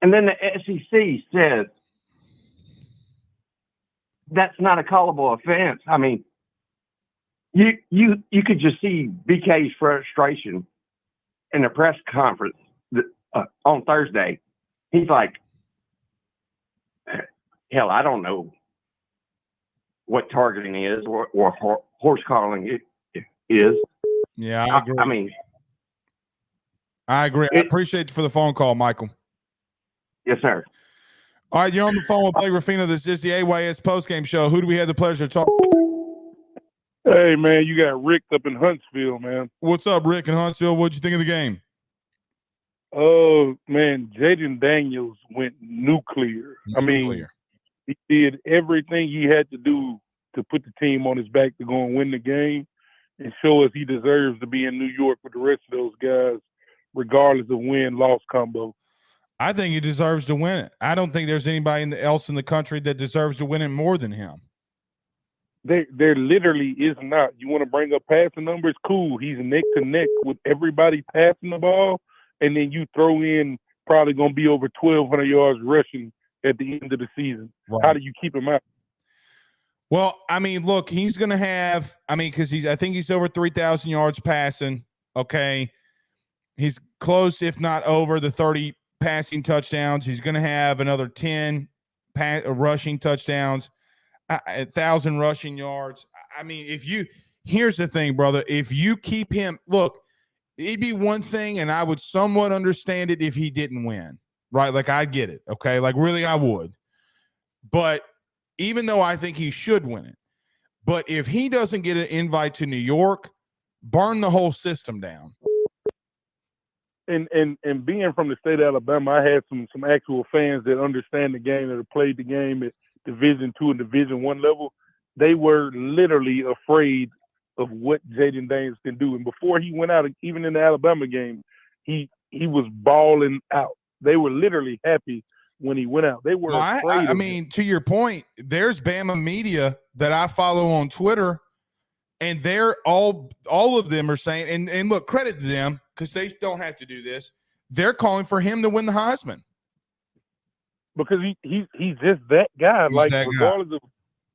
S7: And then the SEC says that's not a callable offense. I mean, you could just see BK's frustration in the press conference on Thursday. He's like, hell, I don't know what targeting is or horse calling is.
S1: Yeah, I agree.
S7: I mean,
S1: I agree. I appreciate you for the phone call, Michael.
S7: Yes, sir.
S1: All right, you're on the phone with Blake Ruffino. This is the AYS postgame show. Who do we have the pleasure of talking to?
S8: Hey, man, you got Rick up in Huntsville, man.
S1: What's up, Rick in Huntsville? What'd you think of the game?
S8: Oh, man, Jayden Daniels went nuclear. I mean, he did everything he had to do to put the team on his back to go and win the game and show us he deserves to be in New York with the rest of those guys, regardless of win-loss combo.
S1: I think he deserves to win it. I don't think there's anybody else in the country that deserves to win it more than him.
S8: There literally is not. You want to bring up passing numbers? Cool. He's neck to neck with everybody passing the ball, and then you throw in probably going to be over 1,200 yards rushing at the end of the season. Right. How do you keep him out?
S1: Well, I mean, look, he's going to have – I mean, because I think he's over 3,000 yards passing, okay? He's close, if not over, the 30 passing touchdowns. He's going to have another 10 rushing touchdowns. 1,000 rushing yards. I mean, here's the thing, brother. If you keep him, look, it'd be one thing, and I would somewhat understand it if he didn't win, right? Like, I get it, okay? Like, really, I would. But even though I think he should win it, but if he doesn't get an invite to New York, burn the whole system down.
S8: And being from the state of Alabama, I had some actual fans that understand the game, that have played the game at Division II and Division I level. They were literally afraid of what Jayden Daniels can do. And before he went out, even in the Alabama game, he was balling out. They were literally happy when he went out. They were afraid. I
S1: mean, to your point, there's Bama media that I follow on Twitter, and they're all of them are saying, and look, credit to them because they don't have to do this. They're calling for him to win the Heisman.
S8: Because he's just that guy. He's like, that regardless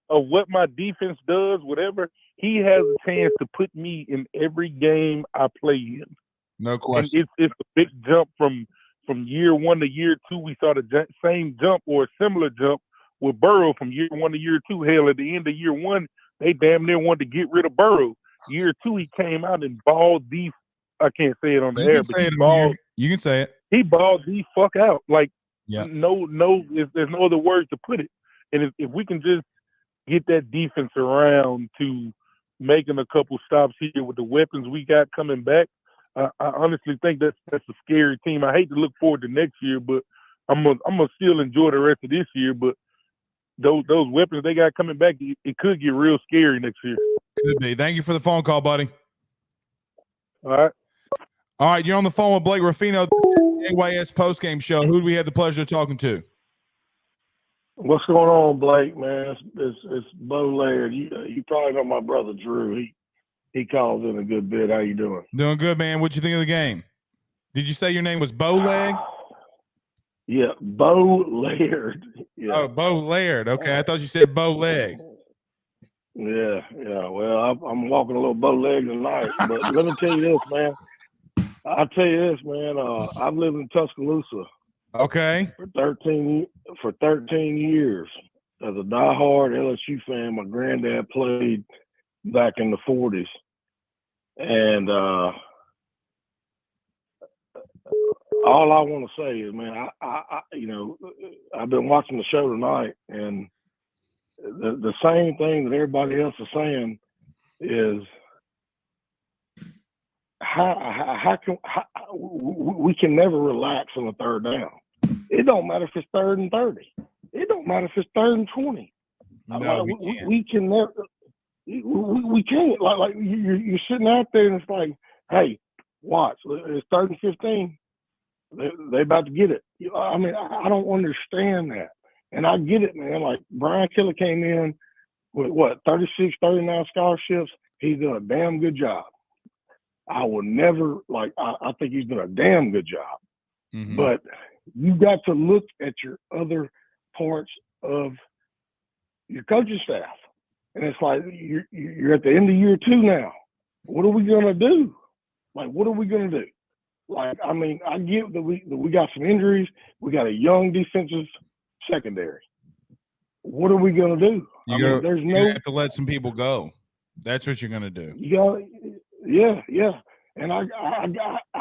S8: of what my defense does, whatever, he has a chance to put me in every game I play in.
S1: No question.
S8: And it's a big jump from year one to year two. We saw the same jump or a similar jump with Burrow from year one to year two. Hell, at the end of year one, they damn near wanted to get rid of Burrow. Year two, he came out and balled I can't say it on the air, but
S1: you can say it.
S8: He balled the fuck out. Like,
S1: yeah.
S8: No, there's no other words to put it. And if we can just get that defense around to making a couple stops here with the weapons we got coming back, I honestly think that's a scary team. I hate to look forward to next year, but I'm gonna still enjoy the rest of this year. But those weapons they got coming back, it could get real scary next year.
S1: Could be. Thank you for the phone call, buddy.
S8: All
S1: right. You're on the phone with Blake Ruffino, AYS Postgame Show. Who do we have the pleasure of talking to?
S9: What's going on, Blake, man? It's Bo Laird. You probably know my brother Drew. He calls in a good bit. How you doing?
S1: Doing good, man. What'd you think of the game? Did you say your name was Bo Leg?
S9: Yeah, Bo Laird. Yeah.
S1: Oh, Bo Laird. Okay, I thought you said Bo Leg.
S9: Yeah. Well, I'm walking a little bow leg tonight, but let me tell you this, man. I'll tell you this, man. I've lived in Tuscaloosa.
S1: Okay.
S9: For 13 years as a diehard LSU fan. My granddad played back in the 40s, and all I want to say is, man, I I've been watching the show tonight, and the same thing that everybody else is saying is how we can never relax on the third down. It don't matter if it's 3rd and 30. It don't matter if it's 3rd and 20.
S1: No,
S9: we can never. We can't. Like you're sitting out there and it's like, hey, watch. It's 3rd and 15. They about to get it. I mean, I don't understand that. And I get it, man. Like, Brian Killer came in with 36, 39 scholarships. He's done a damn good job. I will never, I think he's done a damn good job.
S1: Mm-hmm.
S9: But you got to look at your other parts of your coaching staff. And it's like, you're at the end of year 2 now. What are we going to do? Like, what are we going to do? Like, I mean, I get that we got some injuries. We got a young defensive secondary. What are we going to do?
S1: You're going to have to let some people go. That's what you're going to do.
S9: Yeah. And I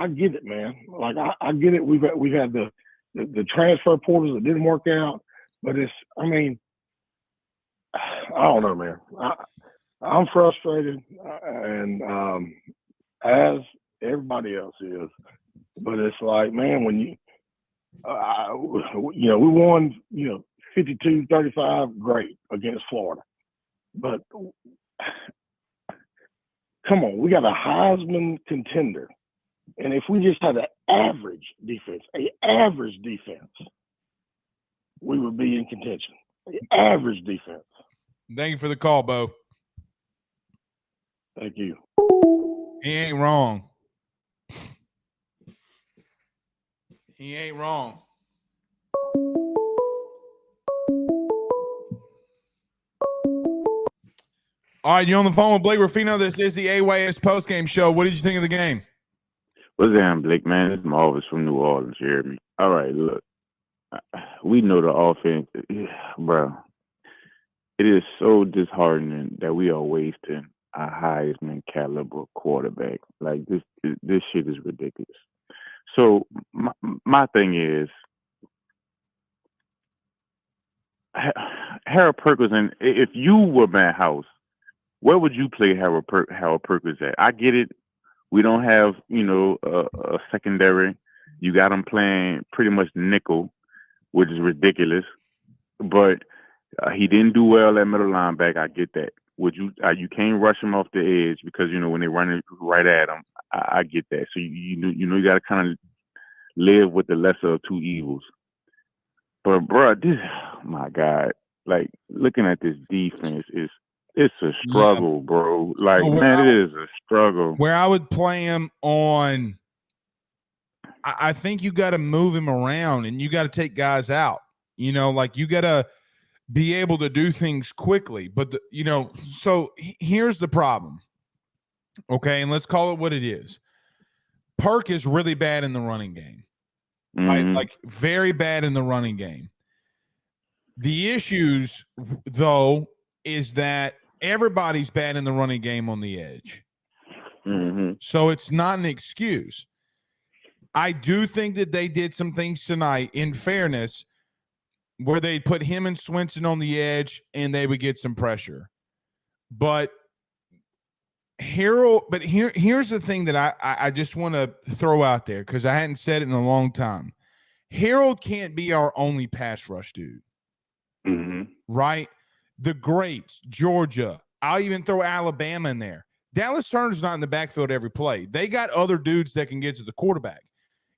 S9: get it, man. Like, I get it. We've had the transfer portals that didn't work out, but I don't know, man. I'm frustrated, and as everybody else is. But it's like, man, when we won, 52-35, great against Florida. But come on, we got a Heisman contender. And if we just had an average defense, we would be in contention. Average defense.
S1: Thank you for the call, Bo.
S9: Thank you.
S1: He ain't wrong. He ain't wrong. All right, you're on the phone with Blake Ruffino. This is the AYS postgame show. What did you think of the game?
S6: What's that, Blake, man? It's Marvis from New Orleans. You hear me? All right, look. We know the offense, bro. It is so disheartening that we are wasting a Heisman caliber quarterback. Like, this shit is ridiculous. So my thing is, Harold Perkins, and if you were Matt House, where would you play Harold Perkins at? I get it. We don't have, a secondary. You got him playing pretty much nickel, which is ridiculous. But he didn't do well at middle linebacker. I get that. You can't rush him off the edge because when they run it right at him. I get that. So you got to kind of live with the lesser of two evils. But bro, my God, like looking at this defense it's a struggle, bro. Like, man, it is a struggle.
S1: Where I would play him on, I think you got to move him around and you got to take guys out. You got to be able to do things quickly. But, so here's the problem. Okay, and let's call it what it is. Perk is really bad in the running game.
S6: Mm-hmm.
S1: Like very bad in the running game. The issues, though, is that everybody's bad in the running game on the edge.
S6: Mm-hmm.
S1: So it's not an excuse. I do think that they did some things tonight, in fairness, where they put him and Swinson on the edge and they would get some pressure. But here's the thing that I just want to throw out there because I hadn't said it in a long time. Harold can't be our only pass rush dude.
S6: Mm-hmm.
S1: Right? The greats, Georgia. I'll even throw Alabama in there. Dallas Turner's not in the backfield every play. They got other dudes that can get to the quarterback.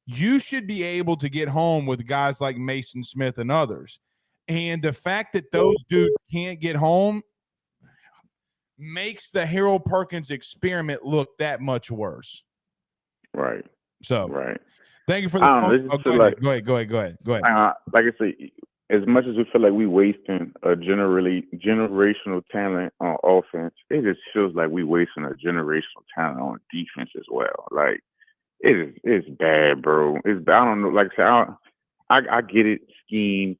S1: You should be able to get home with guys like Mason Smith and others. And the fact that those dudes can't get home makes the Harold Perkins experiment look that much worse.
S6: Right.
S1: So,
S6: right.
S1: Thank you for the phone. Go ahead.
S6: Like I say, as much as we feel like we wasting a generational talent on offense, it just feels like we wasting a generational talent on defense as well. Like it's bad, bro. It's bad. I don't know. Like I said, I get it, scheme,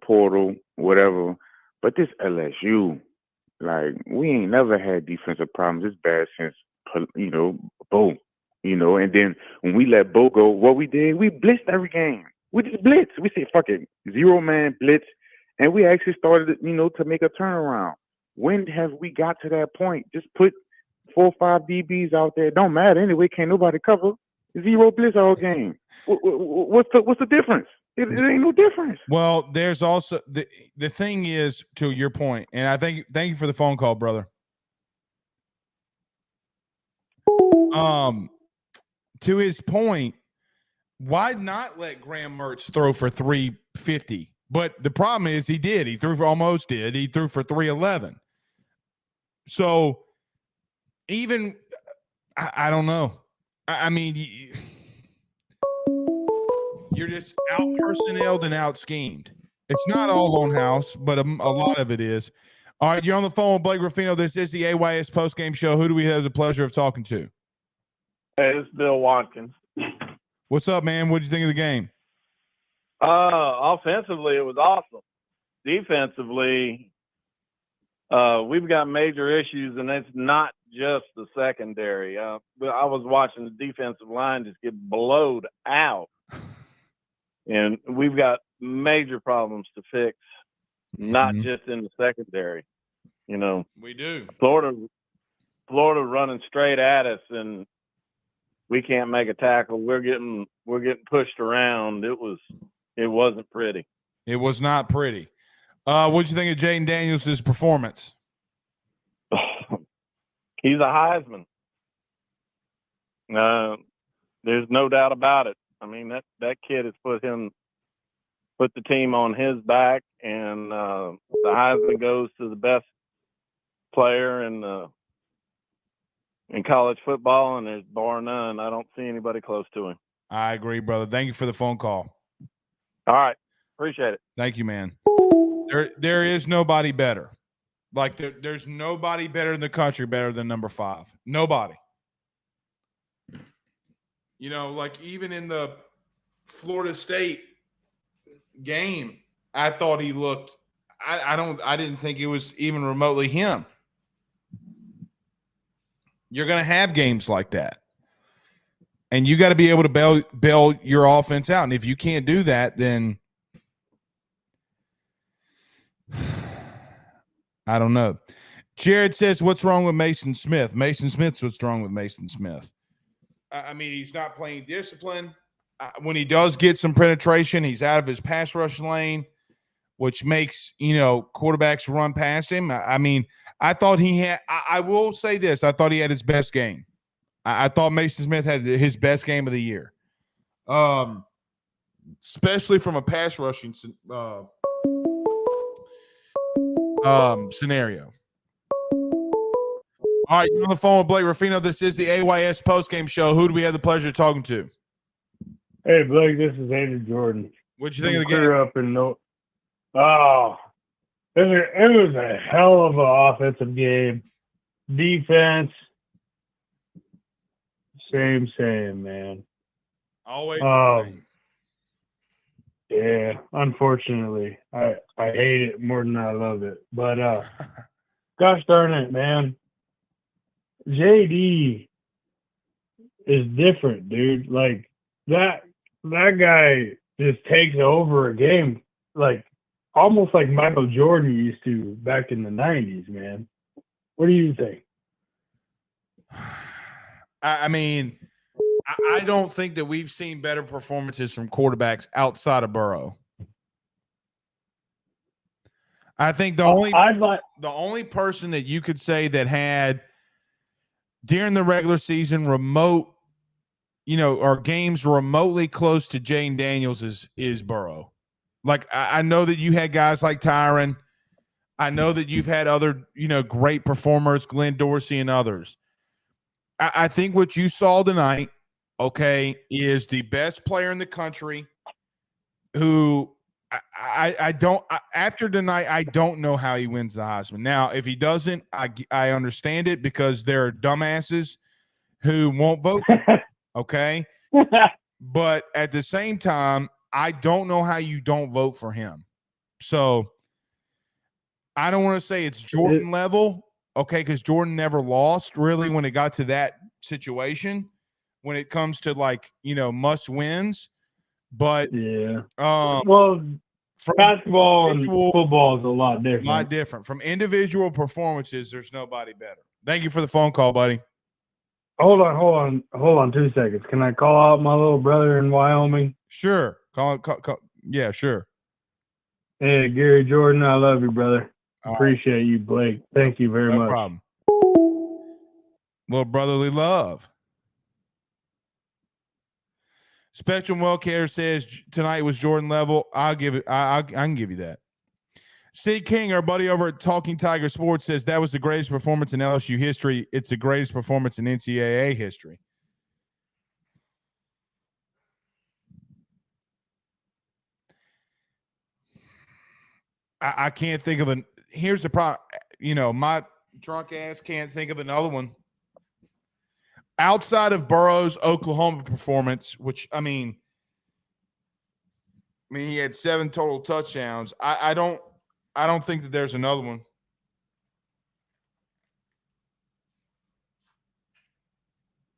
S6: portal, whatever. But this LSU, like we ain't never had defensive problems. It's bad since Bo. And then when we let Bo go, what we did, we blitzed every game. We just blitz. We said, fuck it, 0-man blitz. And we actually started, to make a turnaround. When have we got to that point? Just put 4 or 5 DBs out there. It don't matter anyway. Can't nobody cover. 0 blitz all game. What's the difference? It ain't no difference.
S1: Well, there's also the thing is, to your point, and I thank you for the phone call, brother. To his point, why not let Graham Mertz throw for 350? But the problem is he did. He threw for 311. So even I don't know. I mean, you're just out personneled and out schemed. It's not all on house, but a lot of it is. All right, you're on the phone with Blake Ruffino. This is the AYS postgame show. Who do we have the pleasure of talking to?
S10: Hey, it's Bill Watkins.
S1: What's up, man? What did you think of the game?
S10: Offensively, it was awesome. Defensively, we've got major issues, and it's not just the secondary. I was watching the defensive line just get blowed out, and we've got major problems to fix, not just in the secondary.
S1: We do.
S10: Florida running straight at us, and we can't make a tackle. We're getting pushed around. It wasn't pretty.
S1: It was not pretty. What did you think of Jayden Daniels' performance?
S10: He's a Heisman. There's no doubt about it. I mean, that kid has put the team on his back, and the Heisman goes to the best player in the in college football, and there's bar none. I don't see anybody close to him.
S1: I agree, brother. Thank you for the phone call.
S10: All right. Appreciate it.
S1: Thank you, man. There is nobody better. Like there's nobody better in the country better than number 5. Nobody. You know, like even in the Florida State game, I thought he looked I didn't think it was even remotely him. You're going to have games like that. And you got to be able to bail your offense out. And if you can't do that, then I don't know. Jared says, what's wrong with Mason Smith? Mason Smith's what's wrong with Mason Smith. I mean, he's not playing discipline. When he does get some penetration, he's out of his pass rush lane, which makes, quarterbacks run past him. I mean, I thought he had – I will say this. I thought he had his best game. I thought Mason Smith had his best game of the year, especially from a pass rushing scenario. All right, you're on the phone with Blake Ruffino. This is the AYS postgame show. Who do we have the pleasure of talking to?
S11: Hey, Blake, this is Andrew Jordan.
S1: What'd you think of the
S11: game? Up in it was a hell of an offensive game. Defense, same, man.
S1: Always the same.
S11: Yeah, unfortunately. I hate it more than I love it. But gosh darn it, man. JD is different, dude. Like that guy just takes over a game like almost like Michael Jordan used to back in the 90s, man. What do you think?
S1: I mean, I don't think that we've seen better performances from quarterbacks outside of Burrow. I think the only person that you could say that had during the regular season remote, or games remotely close to Jayden Daniels is Burrow. Like I know that you had guys like Tyron. I know that you've had other, great performers, Glenn Dorsey and others. I think what you saw tonight, is the best player in the country who after tonight, I don't know how he wins the Heisman. Now, if he doesn't, I understand it because there are dumbasses who won't vote for him, okay? But at the same time, I don't know how you don't vote for him. So I don't want to say it's Jordan level, because Jordan never lost really when it got to that situation when it comes to must wins. But
S11: yeah,
S1: well,
S11: basketball and football is a lot different.
S1: From individual performances, there's nobody better. Thank you for the phone call, buddy.
S11: Hold on 2 seconds. Can I call out my little brother in Wyoming?
S1: Sure. Call. Yeah, sure.
S11: Hey, Gary Jordan, I love you, brother. Appreciate you, Blake. Thank you very much.
S1: No problem. Little brotherly love. Spectrum Wellcare says tonight was Jordan level. I'll give it. I can give you that. C. King, our buddy over at Talking Tiger Sports, says that was the greatest performance in LSU history. It's the greatest performance in NCAA history. I can't think of an. Here's the problem. My drunk ass can't think of another one. Outside of Burrow's Oklahoma performance, which I mean he had 7 total touchdowns. I don't think that there's another one.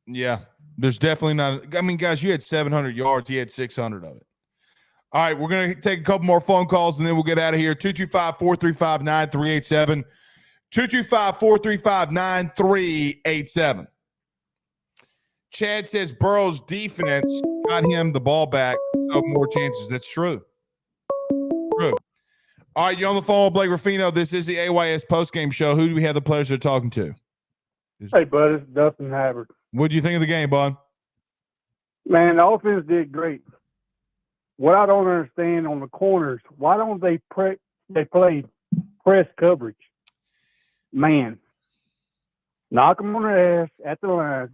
S1: Yeah, there's definitely not. I mean, guys, you had 700 yards. He had 600 of it. All right, we're going to take a couple more phone calls, and then we'll get out of here. 225-435-9387. 225-435-9387. Chad says Burrow's defense got him the ball back, so more chances. That's true. True. All right, you're on the phone with Blake Ruffino. This is the AYS postgame show. Who do we have the pleasure of talking to?
S12: Hey, bud, it's Dustin Habbard.
S1: What do you think of the game, bud?
S12: Man, the offense did great. What I don't understand on the corners, why don't they play press coverage? Man, Knock them on their ass at the line.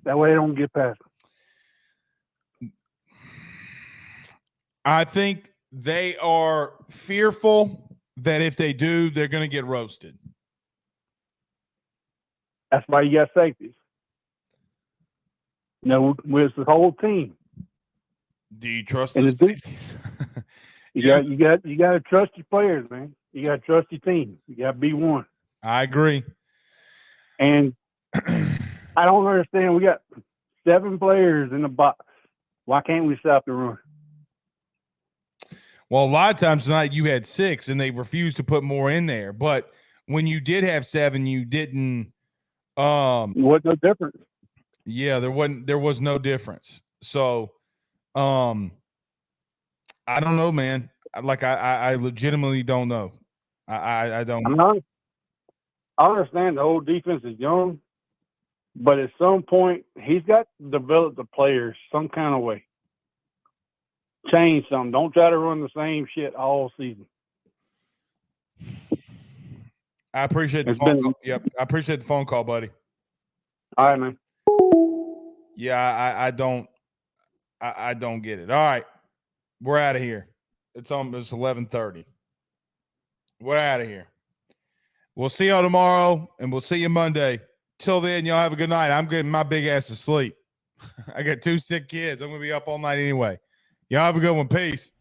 S12: That way they don't get past them.
S1: I think they are fearful that if they do, they're going to get roasted.
S12: That's why you got safeties. No, with the whole team.
S1: Do you trust the safeties?
S12: You got to trust your players, man. You got to trust your team. You got to be one.
S1: I agree.
S12: And I don't understand. We got 7 players in the box. Why can't we stop the run?
S1: Well, a lot of times tonight you had 6 and they refused to put more in there. But when you did have 7, you didn't.
S12: What no difference?
S1: Yeah, there was no difference. So, I don't know, man. Like I legitimately don't know. I don't.
S12: I understand the whole defense is young, but at some point he's got to develop the players some kind of way. Change something. Don't try to run the same shit all season.
S1: I appreciate the phone call. Yep, I appreciate the phone call, buddy.
S12: All right, man.
S1: Yeah, I don't get it. All right, we're out of here. It's 11:30. We're out of here. We'll see y'all tomorrow, and we'll see you Monday. Till then, y'all have a good night. I'm getting my big ass to sleep. I got 2 sick kids. I'm gonna be up all night anyway. Y'all have a good one. Peace.